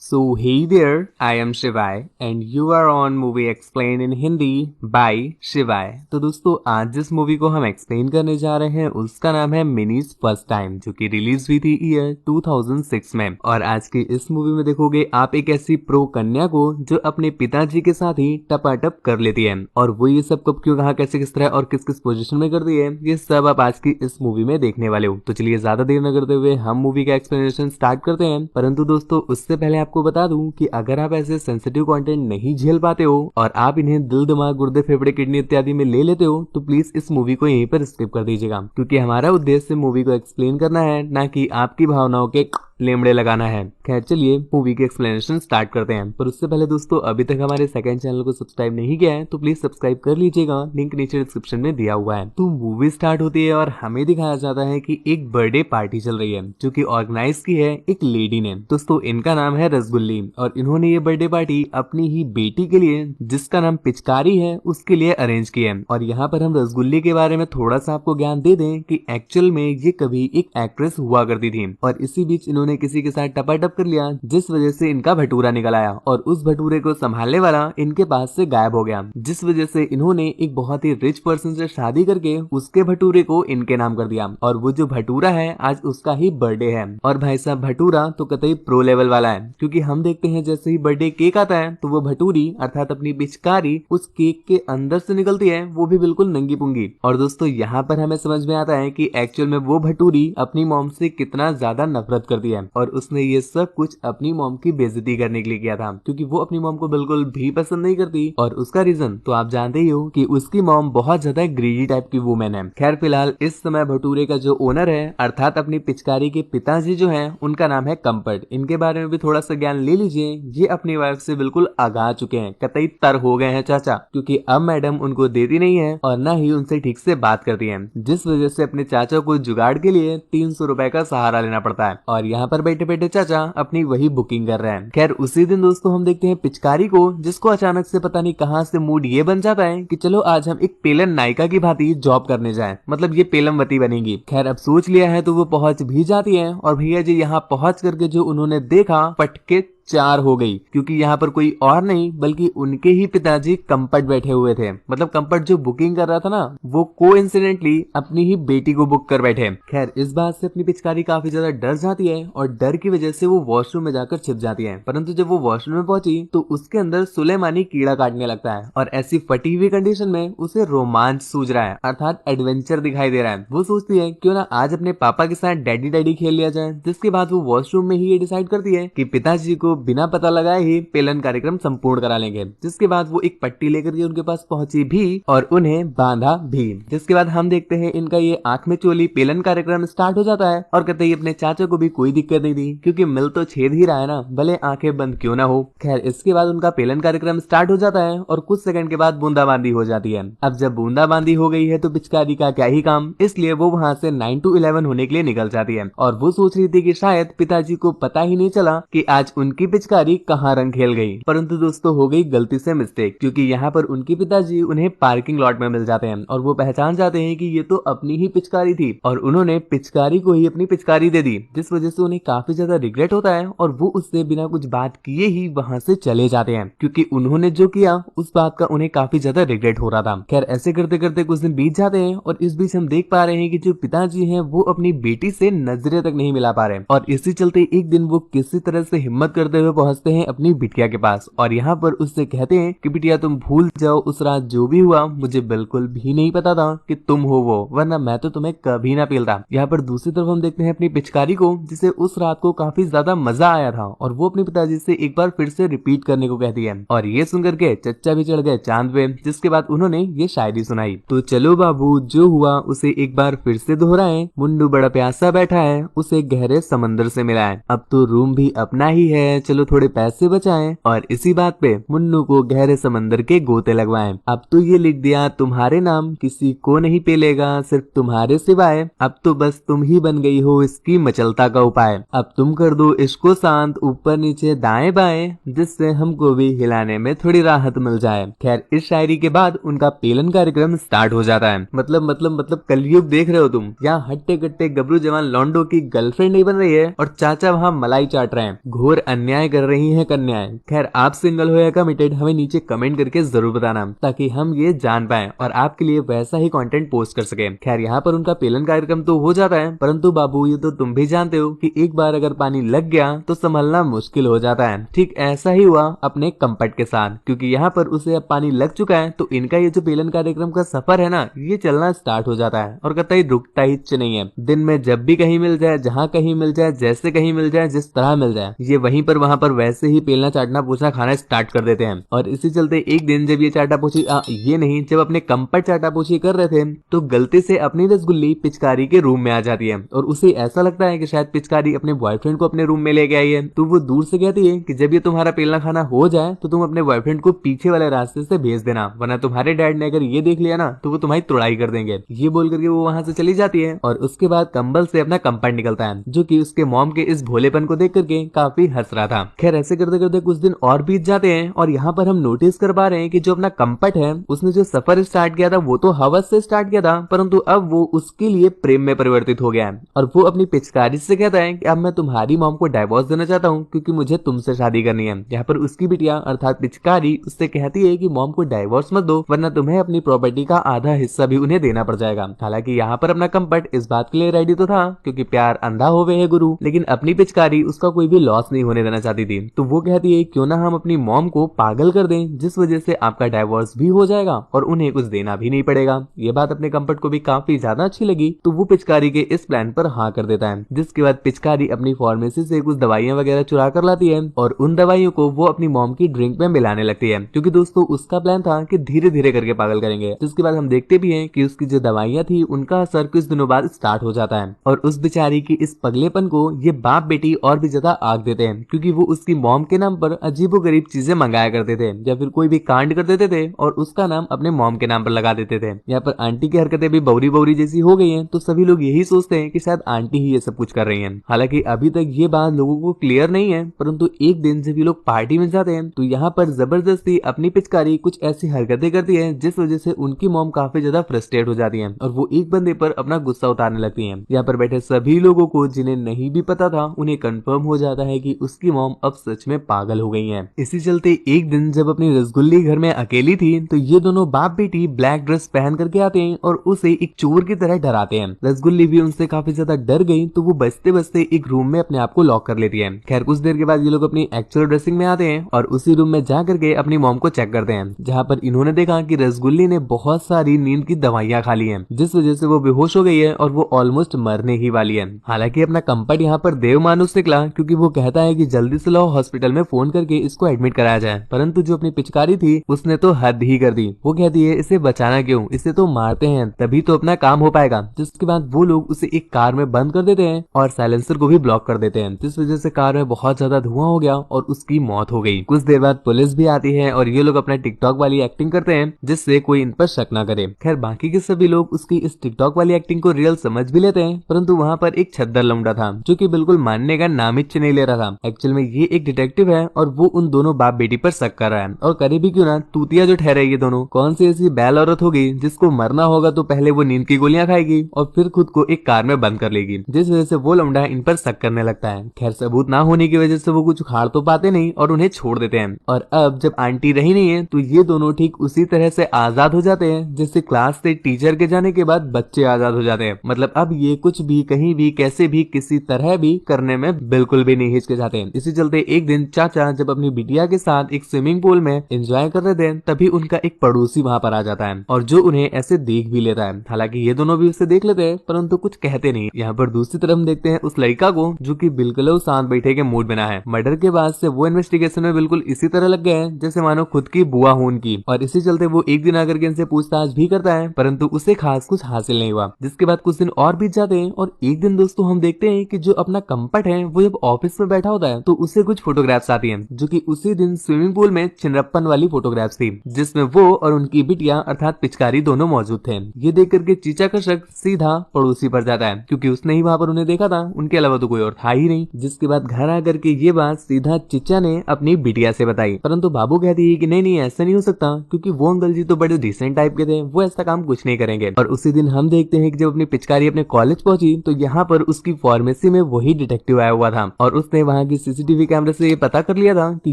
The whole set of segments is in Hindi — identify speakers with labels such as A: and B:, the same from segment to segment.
A: So hey there, I am Shivai and you are on movie explained in Hindi by Shivai। तो दोस्तों आज जिस मूवी को हम एक्सप्लेन करने जा रहे हैं उसका नाम है मिनीज फर्स्ट टाइम, जो कि रिलीज हुई थी ईयर 2006 में। और आज की इस मूवी में देखोगे आप एक ऐसी प्रो कन्या को जो अपने पिताजी के साथ ही टपाटप कर लेती है, और वो ये सब कब क्यों कहा कैसे किस तरह और किस किस पोजीशन में करती है ये सब आप आज की इस मूवी में देखने वाले हो। तो चलिए ज्यादा देर न करते हुए हम मूवी का एक्सप्लेनेशन स्टार्ट करते हैं। परंतु दोस्तों उससे पहले आपको बता दूं कि अगर आप ऐसे सेंसिटिव कंटेंट नहीं झेल पाते हो और आप इन्हें दिल दिमाग गुर्दे फेफड़े किडनी इत्यादि में ले लेते हो तो प्लीज इस मूवी को यहीं पर स्किप कर दीजिएगा, क्योंकि हमारा उद्देश्य मूवी को एक्सप्लेन करना है, ना कि आपकी भावनाओं के लेमड़े लगाना है। खैर चलिए मूवी की एक्सप्लेनेशन स्टार्ट करते हैं। पर उससे पहले दोस्तों अभी तक हमारे सेकंड चैनल को सब्सक्राइब नहीं किया है तो प्लीज सब्सक्राइब कर लीजिएगा, लिंक नीचे डिस्क्रिप्शन में दिया हुआ है। तो मूवी स्टार्ट होती है और हमें दिखाया जाता है कि एक बर्थडे पार्टी चल रही है जो कि ऑर्गेनाइज की है एक लेडी ने। दोस्तों इनका नाम है रसगुल्ली और इन्होंने ये बर्थडे पार्टी अपनी ही बेटी के लिए, जिसका नाम पिचकारी है, उसके लिए अरेंज की है। और यहाँ पर हम रसगुल्ली के बारे में थोड़ा सा आपको ज्ञान दे दें कि एक्चुअल में ये कभी एक एक्ट्रेस हुआ करती थी और इसी बीच इन्होंने किसी के साथ टपाटप कर लिया, जिस वजह से इनका भटूरा निकल आया और उस भटूरे को संभालने वाला इनके पास से गायब हो गया, जिस वजह से इन्होंने एक बहुत ही रिच पर्सन से शादी करके उसके भटूरे को इनके नाम कर दिया। और वो जो भटूरा है आज उसका ही बर्थडे है। और भाई साहब भटूरा तो कतई प्रो लेवल वाला है, क्योंकि हम देखते हैं जैसे ही बर्थडे केक आता है तो वो भटूरी अर्थात अपनी पिचकारी उस केक के अंदर से निकलती है, वो भी बिल्कुल नंगी पुंगी। और दोस्तों यहाँ पर हमें समझ में आता है कि एक्चुअल में वो भटूरी अपनी मॉम से कितना ज्यादा नफरत करती है और उसने ये सब कुछ अपनी मॉम की बेइज्जती करने के लिए किया था, क्योंकि वो अपनी मॉम को बिल्कुल भी पसंद नहीं करती। और उसका रीजन तो आप जानते ही हो कि उसकी मॉम बहुत ज्यादा ग्रीडी टाइप की वुमेन है। खैर फिलहाल इस समय भटूरे का जो ओनर है अर्थात अपनी पिचकारी के पिताजी जो है उनका नाम है कंपट। इनके बारे में भी थोड़ा सा ज्ञान ले लीजिए। ये अपनी वाइफ से बिल्कुल आगा चुके हैं, कतई तर हो गए हैं चाचा, क्योंकि अब मैडम उनको देती नहीं है और न ही उनसे ठीक से बात करती है, जिस वजह से अपने चाचा को जुगाड़ के लिए 300 रुपए का सहारा लेना पड़ता है। और यहाँ पर बैठे बैठे चाचा अपनी वही बुकिंग कर रहे हैं। खैर उसी दिन दोस्तों हम देखते हैं पिचकारी को, जिसको अचानक से पता नहीं कहां से मूड ये बन जाता है कि चलो आज हम एक पेलन नायिका की भांति जॉब करने जाएं, मतलब ये पेलमवती बनेगी। खैर अब सोच लिया है तो वो पहुंच भी जाती है और भैया जी यहाँ पहुंच करके जो उन्होंने देखा पटके चार हो गई, क्योंकि यहाँ पर कोई और नहीं बल्कि उनके ही पिताजी कंपट बैठे हुए थे। मतलब कंपट जो बुकिंग कर रहा था ना वो कोइंसिडेंटली अपनी ही बेटी को बुक कर बैठे। खैर इस बात से अपनी पिचकारी काफी ज्यादा डर जाती है और डर की वजह से वो वॉशरूम में जाकर छिप जाती है। परंतु जब वो वॉशरूम में पहुंची तो उसके अंदर सुलेमानी कीड़ा काटने लगता है और ऐसी फटी हुई कंडीशन में उसे रोमांच सूझ रहा है अर्थात एडवेंचर दिखाई दे रहा है। वो सोचती है क्यों ना आज अपने पापा के साथ डैडी डैडी खेल लिया जाए, जिसके बाद वो वॉशरूम में ही ये डिसाइड करती है कि पिताजी को बिना पता लगाए ही पेलन कार्यक्रम संपूर्ण करा लेंगे। जिसके बाद वो एक पट्टी लेकर के उनके पास पहुंची भी और उन्हें बांधा भी। जिसके बाद हम देखते हैं इनका ये आंख में चोली पेलन कार्यक्रम स्टार्ट हो जाता है और कहते ही अपने चाचा को भी कोई दिक्कत नहीं थी, क्योंकि मिल तो छेद ही रहा है ना, भले आंखें बंद क्यों ना हो। खैर इसके बाद उनका पेलन कार्यक्रम स्टार्ट हो जाता है और कुछ सेकंड के बाद बूंदाबांदी हो जाती है। अब जब बूंदाबांदी हो गई है तो पिचकारी का क्या ही काम, इसलिए वो वहां से 9 to 11 होने के लिए निकल जाती है। और वो सोच रही थी कि शायद पिताजी को पता ही नहीं चला कि आज उनकी पिचकारी कहां रंग खेल गई। परंतु दोस्तों हो गई गलती से मिस्टेक, क्योंकि यहाँ पर उनके पिताजी उन्हें पार्किंग लॉट में मिल जाते हैं और वो पहचान जाते हैं कि ये तो अपनी ही पिचकारी थी और उन्होंने पिचकारी को ही अपनी पिचकारी दे दी, जिस वजह से उन्हें काफी ज्यादा रिग्रेट होता है और वो उससे बिना कुछ बात किए ही वहां से चले जाते हैं, क्योंकि उन्होंने जो किया उस बात का उन्हें काफी ज्यादा रिग्रेट हो रहा था। खैर ऐसे करते करते कुछ दिन बीत जाते हैं और इस बीच हम देख पा रहे हैं कि जो पिताजी हैं वो अपनी बेटी से नजरें तक नहीं मिला पा रहे और इसी चलते एक दिन वो किसी तरह से हिम्मत करते हुए पहुंचते हैं अपनी बिटिया के पास और यहाँ पर उससे कहते हैं कि बिटिया तुम भूल जाओ उस रात जो भी हुआ, मुझे बिल्कुल भी नहीं पता था कि तुम हो वो, वरना मैं तो तुम्हें कभी ना पेलता। यहाँ पर दूसरी तरफ हम देखते हैं अपनी पिचकारी को, जिसे उस रात को काफी ज्यादा मजा आया था और वो अपने पिताजी से एक बार फिर से रिपीट करने को कहती है। और ये सुनकर के चच्चा भी चढ़ गए चांद पे, जिसके बाद उन्होंने ये शायरी सुनाई। तो चलो बाबू जो हुआ उसे एक बार फिर से दोहराएं, मुन्नू बड़ा प्यासा बैठा है उसे गहरे समंदर से मिलाएं, अब तो रूम भी अपना ही है चलो थोड़े पैसे बचाएं और इसी बात पे मुन्नू को गहरे समंदर के गोते लगवाएं। अब तो ये लिख दिया तुम्हारे नाम किसी को नहीं पेलेगा सिर्फ तुम्हारे सिवाय, अब तो बस तुम ही बन गई हो इसकी मचलता का उपाय, अब तुम कर दो इसको शांत ऊपर नीचे दाएं बाएं, जिससे हमको भी हिलाने में थोड़ी राहत मिल जाए। खैर इस शायरी के बाद उनका पेलन कार्यक्रम स्टार्ट हो जाता है। मतलब कलयुग देख रहे हो तुम, यहाँ हट्टे कट्टे गबरू जवान लॉन्डो की गर्लफ्रेंड नहीं बन रही है और चाचा वहाँ मलाई चाट रहे हैं। घोर अन्याय अन्याय कर रही हैं कन्याएं। खैर आप सिंगल हो या कमिटेड हमें नीचे कमेंट करके जरूर बताना ताकि हम ये जान पाए और आपके लिए वैसा ही कंटेंट पोस्ट कर सके। खैर यहाँ पर उनका पेलन कार्यक्रम तो हो जाता है, परंतु बाबू ये तो तुम भी जानते हो कि एक बार अगर पानी लग गया तो संभलना मुश्किल हो जाता है। ठीक ऐसा ही हुआ अपने कंपट के साथ, क्योंकि यहाँ पर उसे अब पानी लग चुका है तो इनका ये जो पेलन कार्यक्रम का सफर है ना ये चलना स्टार्ट हो जाता है और कतई रुकता ही नहीं है। दिन में जब भी कहीं मिल जाए, जहाँ कहीं मिल जाए, जैसे कहीं मिल जाए, जिस तरह मिल जाए, ये वहीं पर वहां पर वैसे ही पेलना चाटना पूछना खाना स्टार्ट कर देते हैं। और इसी चलते एक दिन जब ये चाटा पूछी ये नहीं, जब अपने कंपट चाटा पूछी कर रहे थे तो गलती से अपनी रसगुल्ली पिचकारी के रूम में आ जाती है और उसे ऐसा लगता है कि शायद पिचकारी अपने बॉयफ्रेंड को अपने रूम में लेके आई है। तो वो दूर से कहती है कि जब ये तुम्हारा पेलना खाना हो जाए तो तुम अपने बॉयफ्रेंड को पीछे वाले रास्ते से भेज देना, वरना तुम्हारे डैड ने अगर ये देख लिया ना तो वो तुम्हारी तुड़ाई कर देंगे। ये बोल करके वो वहां से चली जाती है और उसके बाद कंबल से अपना कंपट निकलता है जो कि उसके मॉम के इस भोलेपन को देख करके काफी हंस रहा था। खैर ऐसे करते करते कुछ दिन और बीत जाते हैं और यहाँ पर हम नोटिस कर पा रहे हैं कि जो अपना कंपट है उसने जो सफर स्टार्ट किया था वो तो हवस से स्टार्ट किया था, परंतु अब वो उसके लिए प्रेम में परिवर्तित हो गया है और वो अपनी पिचकारी से कहता है कि अब मैं तुम्हारी मॉम को डाइवोर्स देना चाहता हूँ क्योंकि मुझे तुमसे शादी करनी है। यहाँ पर उसकी बिटिया अर्थात पिचकारी उससे कहती है कि मॉम को डाइवोर्स मत दो वरना तुम्हें अपनी प्रॉपर्टी का आधा हिस्सा भी उन्हें देना पड़ जाएगा। हालांकि यहाँ पर अपना कंपट इस बात के लिए रेडी तो था क्योंकि प्यार अंधा होवे है गुरु, लेकिन अपनी पिचकारी उसका कोई भी लॉस नहीं होने देना चाहती थी। तो वो कहती है क्यों ना हम अपनी मॉम को पागल कर दें जिस वजह से आपका डाइवोर्स भी हो जाएगा और उन्हें कुछ देना भी नहीं पड़ेगा। ये बात अपने कंपट को भी काफी ज्यादा अच्छी लगी तो वो पिचकारी के इस प्लान पर हाँ कर देता है, जिसके बाद पिचकारी अपनी फार्मेसी से कुछ दवाइयां वगैरह चुरा कर लाती है और उन दवाइयों को वो अपनी मॉम की ड्रिंक में मिलाने लगती है, क्योंकि दोस्तों उसका प्लान था कि धीरे धीरे करके पागल करेंगे। जिसके बाद हम देखते भी हैं कि उसकी जो दवाइयां थी उनका असर कुछ दिनों बाद स्टार्ट हो जाता है और उस बेचारी की इस पगलेपन को ये बाप बेटी और भी ज्यादा आग देते हैं, क्योंकि वो उसकी मॉम के नाम पर अजीबोगरीब चीजें मंगाया करते थे या फिर कोई भी कांड कर देते थे और उसका नाम अपने मॉम के नाम पर लगा देते थे। यहाँ पर आंटी की हरकतें भी बौरी बौरी जैसी हो गई हैं तो सभी लोग यही सोचते हैं कि शायद आंटी ही ये सब कुछ कर रही हैं। हालांकि अभी तक ये बात लोगों को क्लियर नहीं है, परंतु एक दिन जब ये लोग पार्टी में जाते हैं तो यहाँ पर जबरदस्ती अपनी पिचकारी कुछ ऐसी हरकतें करती है जिस वजह से उनकी मॉम काफी ज्यादा फ्रस्ट्रेट हो जाती है और वो एक बंदे पर अपना गुस्सा उतारने लगती है। यहाँ पर बैठे सभी लोगों को जिन्हें नहीं भी पता था उन्हें कंफर्म हो जाता है कि उसकी मॉम अब सच में पागल हो गई है। इसी चलते एक दिन जब अपनी रसगुल्ली घर में अकेली थी तो ये दोनों बाप बेटी ब्लैक ड्रेस पहन करके आते हैं और उसे एक चोर की तरह डराते हैं। रसगुल्ली भी उनसे काफी ज्यादा डर गई तो वो बचते बचते एक रूम में अपने आप को लॉक कर लेती है। खैर कुछ देर के बाद ये लोग अपनी एक्चुअल ड्रेसिंग में आते हैं और उसी रूम में जा करके अपनी मॉम को चेक करते हैं, जहाँ पर इन्होंने देखा कि रसगुल्ली ने बहुत सारी नींद की दवाइयां खा ली हैं जिस वजह से वो बेहोश हो गई है और वो ऑलमोस्ट मरने ही वाली है। हालांकि अपना कंपट यहाँ पर देव मानुस निकला क्योंकि वो कहता है कि जल्दी से लो हॉस्पिटल में फोन करके इसको एडमिट कराया जाए, परंतु जो अपनी पिचकारी थी उसने तो हद ही कर दी। वो कहती है इसे बचाना क्यों, इसे तो मारते हैं तभी तो अपना काम हो पाएगा। जिसके बाद वो लोग उसे एक कार में बंद कर देते हैं और साइलेंसर को भी ब्लॉक कर देते हैं, जिस वजह से कार में बहुत ज्यादा धुआं हो गया और उसकी मौत हो गई। कुछ देर बाद पुलिस भी आती है और ये लोग अपना टिकटॉक वाली एक्टिंग करते हैं जिससे कोई इन पर शक ना करे। खैर बाकी के सभी लोग उसकी इस टिकटॉक वाली एक्टिंग को रियल समझ भी लेते हैं, परंतु वहाँ पर एक छद्दर लौंडा था जो कि बिल्कुल मानने का नाम ही नहीं ले रहा था। एक्चुअल में ये एक डिटेक्टिव है और वो उन दोनों बाप बेटी पर शक कर रहा है और करे भी क्यों ना, तूतिया जो ठहरे ये दोनों कौन सी ऐसी बैल औरत होगी जिसको मरना होगा तो पहले वो नींद की गोलियां खाएगी और फिर खुद को एक कार में बंद कर लेगी, जिस वजह से वो लौंडा इन पर शक करने लगता है। खैर सबूत ना होने की वजह से वो कुछ उखाड़ तो पाते नहीं और उन्हें छोड़ देते हैं। और अब जब आंटी रही नहीं है तो ये दोनों ठीक उसी तरह से आजाद हो जाते हैं जैसे क्लास से टीचर के जाने के बाद बच्चे आजाद हो जाते हैं। मतलब अब ये कुछ भी कहीं भी कैसे भी किसी तरह भी करने में बिल्कुल भी नहीं हिचकिचाते हैं। इसी चलते एक दिन चाचा जब अपनी बिटिया के साथ एक स्विमिंग पूल में एंजॉय कर रहे थे तभी उनका एक पड़ोसी वहां पर आ जाता है और जो उन्हें ऐसे देख भी लेता है। हालांकि ये दोनों भी उसे देख लेते हैं परंतु कुछ कहते नहीं। यहाँ पर दूसरी तरफ हम देखते हैं उस लड़का को जो कि बिल्कुल शांत बैठे के मूड बना है। मर्डर के बाद से वो इन्वेस्टिगेशन में बिल्कुल इसी तरह लग गए हैं जैसे मानो खुद की बुआ हो उनकी, और इसी चलते वो एक दिन आकर के इनसे पूछताछ भी करता है परंतु उसे खास कुछ हासिल नहीं हुआ। जिसके बाद कुछ दिन और बीत जाते हैं और एक दिन दोस्तों हम देखते हैं कि जो अपना कंपट है वो जब ऑफिस में बैठा होता है तो उसे कुछ फोटोग्राफ्स आती हैं जो कि उसी दिन स्विमिंग पूल में चिनरप्पन वाली फोटोग्राफ्स थी जिसमें वो और उनकी बिटिया अर्थात पिचकारी दोनों मौजूद थे। ये देख करके चीचा का शक सीधा पड़ोसी पर जाता है क्योंकि उसने ही वहां पर उन्हें देखा था, उनके अलावा तो कोई और था ही नहीं। जिसके बाद घर आकर के ये बात सीधा चीचा ने अपनी बिटिया से बताई, परंतु बाबू कहती है कि नहीं ऐसा नहीं हो सकता क्योंकि वो अंकल जी तो बड़े डिसेंट टाइप के थे, वो ऐसा काम कुछ नहीं करेंगे। और उसी दिन हम देखते हैं कि जब अपनी पिचकारी अपने कॉलेज पहुंची तो यहाँ पर उसकी फार्मेसी में वही डिटेक्टिव आया हुआ था और उसने वहाँ की सीसीटीवी कैमरे से ये पता कर लिया था कि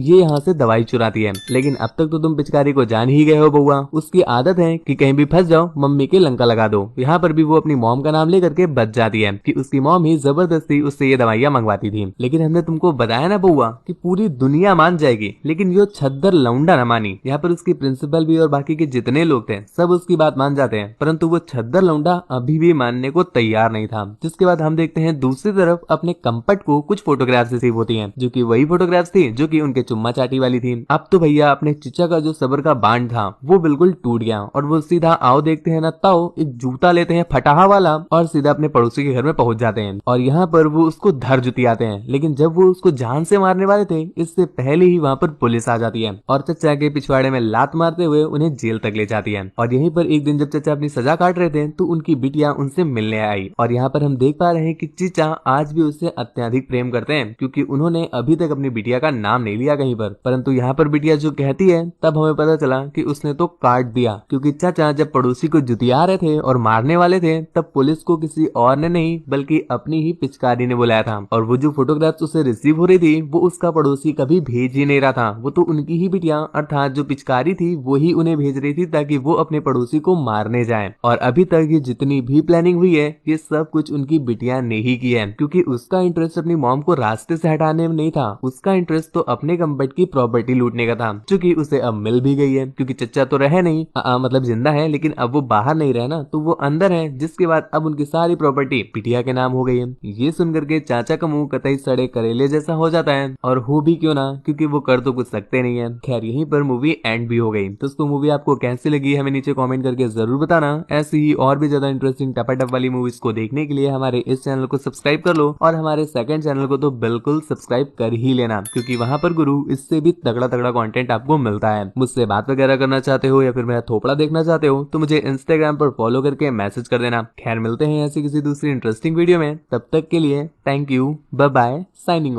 A: ये यहाँ से दवाई चुराती है, लेकिन अब तक तो तुम पिचकारी को जान ही गए हो बउआ। उसकी आदत है कि कहीं भी फंस जाओ मम्मी के लंका लगा दो। यहाँ पर भी वो अपनी मॉम का नाम लेकर के बच जाती है कि उसकी मॉम ही जबरदस्ती उससे ये दवाइयां मंगवाती थी। लेकिन हमने तुमको बताया ना बउआ कि पूरी दुनिया मान जाएगी, लेकिन यो छद्दर लौंडा न मानी। यहाँ पर उसकी प्रिंसिपल भी और बाकी के जितने लोग थे सब उसकी बात मान जाते हैं, परंतु वो छद्दर लौंडा अभी भी मानने को तैयार नहीं था। जिसके बाद हम देखते हैं दूसरी तरफ अपने कंपट को कुछ फोटोग्राफ्स रिसीव होती हैं, जो कि वही फोटोग्राफ्स थी जो कि उनके चुम्मा चाटी वाली थी। अब तो भैया अपने चिचा का जो सबर का बांध था वो बिल्कुल टूट गया और वो सीधा आओ देखते हैं ना ताओ एक जूता लेते हैं फटाहा वाला और सीधा अपने पड़ोसी के घर में पहुंच जाते हैं। और यहाँ पर वो उसको धर जुतियाते हैं, लेकिन जब वो उसको जान से मारने वाले थे इससे पहले ही वहाँ पर पुलिस आ जाती है और चचा के पिछवाड़े में लात मारते हुए उन्हें जेल तक ले जाती है। और यहीं पर एक दिन जब चचा अपनी सजा काट रहे थे तो उनकी बिटिया उनसे मिलने आई और यहाँ पर हम देख पा रहे हैं कि चीचा आज भी उससे अत्यधिक प्रेम करते हैं, क्योंकि उन्होंने अभी तक अपनी बिटिया का नाम नहीं लिया कहीं पर। परंतु यहाँ पर बिटिया जो कहती है तब हमें पता चला कि उसने तो काट दिया, क्योंकि चाचा जब पड़ोसी को जुतिया रहे थे और मारने वाले थे तब पुलिस को किसी और ने नहीं बल्कि अपनी ही पिचकारी ने बुलाया था। और वो जो फोटोग्राफ्स उसे रिसीव हो रही थी वो उसका पड़ोसी कभी भेज ही नहीं रहा था, वो तो उनकी ही बिटिया अर्थात जो पिचकारी थी वो ही उन्हें भेज रही थी ताकि वो अपने पड़ोसी को मारने जाए। और अभी तक ये जितनी भी प्लानिंग हुई है ये सब कुछ उनकी बिटिया ने ही की है, क्योंकि उसका इंटरेस्ट अपनी मॉम को रास्ते से हटाने में नहीं था, उसका इंटरेस्ट तो अपने कंपट की प्रॉपर्टी लूटने का था, जो कि उसे अब मिल भी गई है। क्योंकि चचा तो रहे नहीं, मतलब जिंदा है, लेकिन अब वो बाहर नहीं रहे ना, तो वो अंदर है, जिसके बाद अब उनकी सारी प्रॉपर्टी बिटिया के नाम हो गई है। ये सुनकर के चाचा का मुंह कतई सड़े करेले जैसा हो जाता है, और हो भी क्यों ना, क्योंकि वो कर तो कुछ सकते नहीं है। खैर यहीं पर मूवी एंड भी हो गई। दोस्तों मूवी आपको कैसी लगी हमें नीचे कमेंट करके जरूर बताना। ऐसी ही और भी ज्यादा इंटरेस्टिंग टपाटप वाली मूवीज को देखने के लिए हमारे इस चैनल को सब्सक्राइब कर लो और हमारे सेकंड चैनल को तो बिल्कुल सब्सक्राइब कर ही लेना, क्योंकि वहां पर गुरु इससे भी तगड़ा तगड़ा कंटेंट आपको मिलता है। मुझसे बात वगैरह करना चाहते हो या फिर मेरा थोपड़ा देखना चाहते हो तो मुझे इंस्टाग्राम पर फॉलो करके मैसेज कर देना। खैर मिलते हैं ऐसी किसी दूसरी इंटरेस्टिंग वीडियो में, तब तक के लिए thank you, bye bye, signing of.